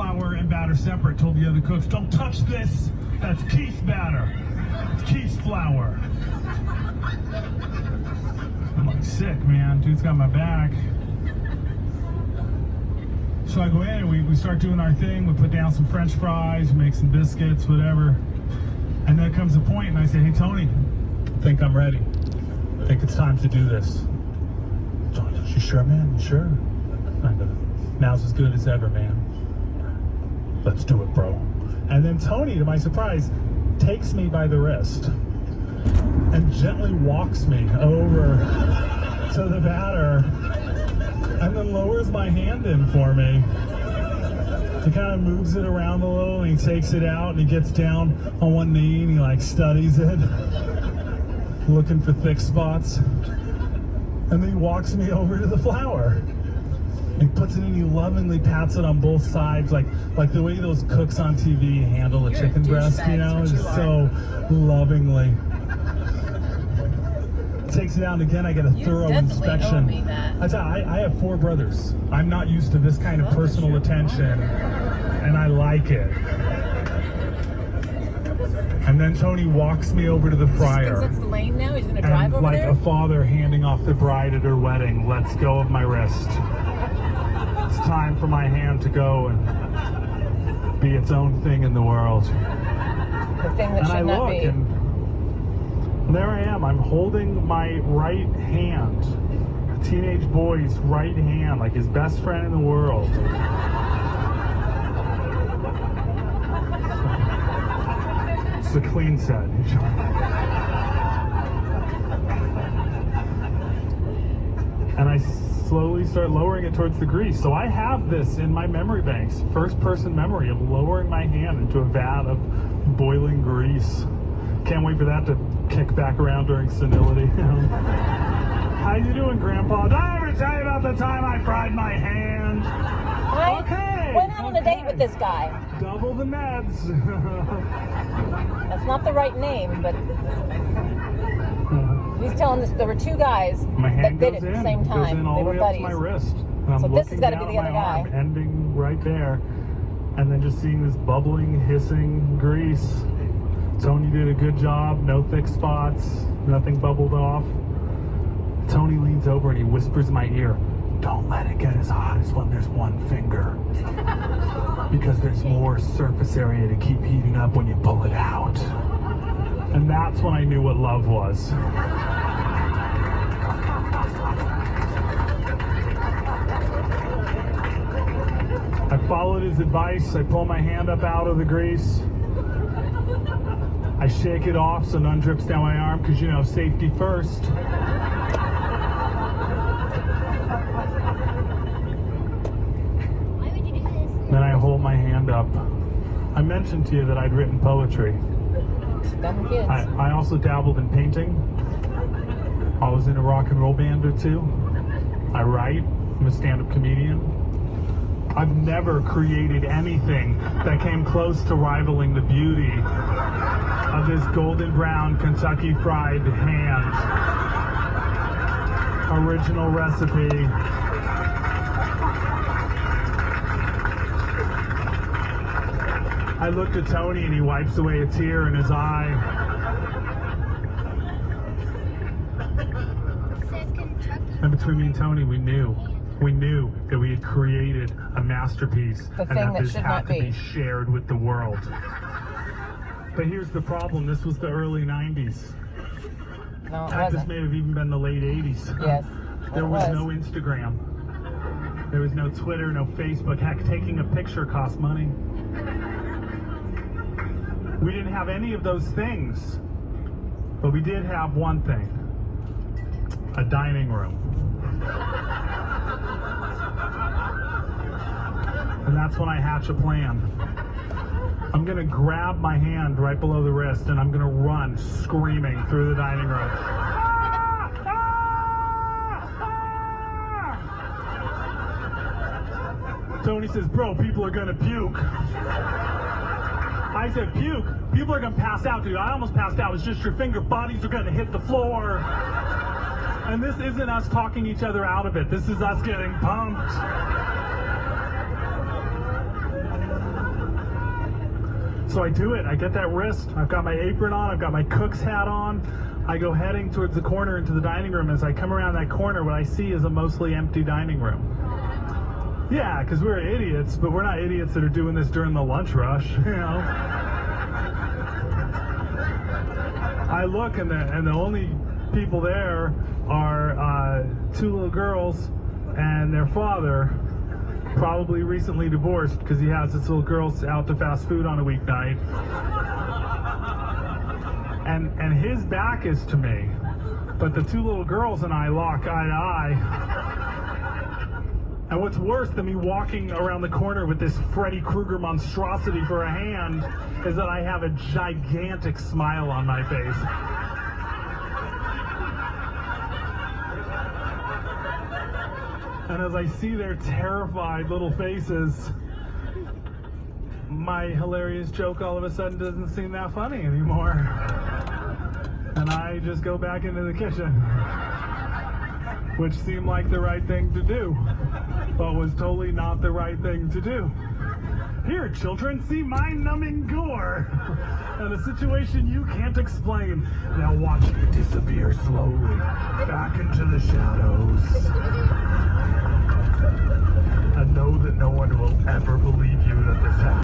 flour and batter separate. Told the other cooks, don't touch this. That's Keith's batter. It's Keith's flour. I'm like, sick, man. Dude's got my back. So I go in and we start doing our thing. We put down some French fries, we make some biscuits, whatever. And then comes a point and I say, hey, Tony, I think I'm ready. I think it's time to do this. Tony, you sure, man? You sure? I go, now's as good as ever, man. Let's do it, bro. And then Tony, to my surprise, takes me by the wrist and gently walks me over to the batter and then lowers my hand in for me. He kind of moves it around a little and he takes it out and he gets down on one knee and he like studies it, looking for thick spots. And then he walks me over to the flour. He puts it in, he lovingly pats it on both sides, like the way those cooks on TV handle a chicken breast, you know, just so lovingly. Takes it out, and again I get a thorough inspection. I tell you, I have 4 brothers. I'm not used to this kind of personal attention, and I like it. And then Tony walks me over to the fryer. That's the lane now. He's gonna drive over there. Like a father handing off the bride at her wedding, lets go of my wrist. It's time for my hand to go and be its own thing in the world. The thing that should not be. And there I am. I'm holding my right hand, a teenage boy's right hand, like his best friend in the world. It's a clean set. And I slowly start lowering it towards the grease. So I have this in my memory banks, first-person memory of lowering my hand into a vat of boiling grease. Can't wait for that to kick back around during senility. How you doing, Grandpa? Did I ever tell you about the time I fried my hand? I went out on a date with this guy. Double the meds. That's not the right name, but he's telling us there were 2 guys that did it at the same time. They were buddies. My wrist. And I'm so this has got to down be the other guy. Arm, ending right there, and then just seeing this bubbling, hissing grease. Tony did a good job. No thick spots. Nothing bubbled off. Tony leans over and he whispers in my ear, "Don't let it get as hot as when there's one finger, because there's more surface area to keep heating up when you pull it out." And that's when I knew what love was. I followed his advice. I pull my hand up out of the grease. I shake it off so none drips down my arm, because, you know, safety first. Why would you do this? Then I hold my hand up. I mentioned to you that I'd written poetry. Dumb kids. I also dabbled in painting. I was in a rock and roll band or 2. I write. I'm a stand-up comedian. I've never created anything that came close to rivaling the beauty of this golden brown Kentucky Fried Hand. Original recipe. I looked at Tony and he wipes away a tear in his eye. It says Kentucky. And between me and Tony, we knew that we had created a masterpiece, The and thing that that this should had not to be be. shared with the world. But here's the problem. This was the early 90s. No, it Heck, this wasn't. may have even been the late 80s. Yes. There it was no Instagram. There was no Twitter, no Facebook. Heck, taking a picture cost money. We didn't have any of those things. But we did have one thing. A dining room. And that's when I hatch a plan. I'm gonna grab my hand right below the wrist and I'm gonna run screaming through the dining room. Ah! Ah! Ah! Tony says, "Bro, people are gonna puke." I said, "Puke? People are gonna pass out, dude. I almost passed out. It's just your finger. Bodies are gonna hit the floor." And this isn't us talking each other out of it. This is us getting pumped. So I do it. I get that wrist. I've got my apron on. I've got my cook's hat on. I go heading towards the corner into the dining room. As I come around that corner, what I see is a mostly empty dining room. Yeah, because we're idiots, but we're not idiots that are doing this during the lunch rush, you know. I look, and the only people there are two little girls and their father, probably recently divorced because he has his little girls out to fast food on a weeknight. And his back is to me, but the two little girls and I lock eye to eye. And what's worse than me walking around the corner with this Freddy Krueger monstrosity for a hand is that I have a gigantic smile on my face. And as I see their terrified little faces, my hilarious joke all of a sudden doesn't seem that funny anymore. And I just go back into the kitchen, which seemed like the right thing to do, but was totally not the right thing to do. Here, children, see mind-numbing gore and a situation you can't explain. Now watch me disappear slowly back into the shadows. And know that no one will ever believe you that this happened.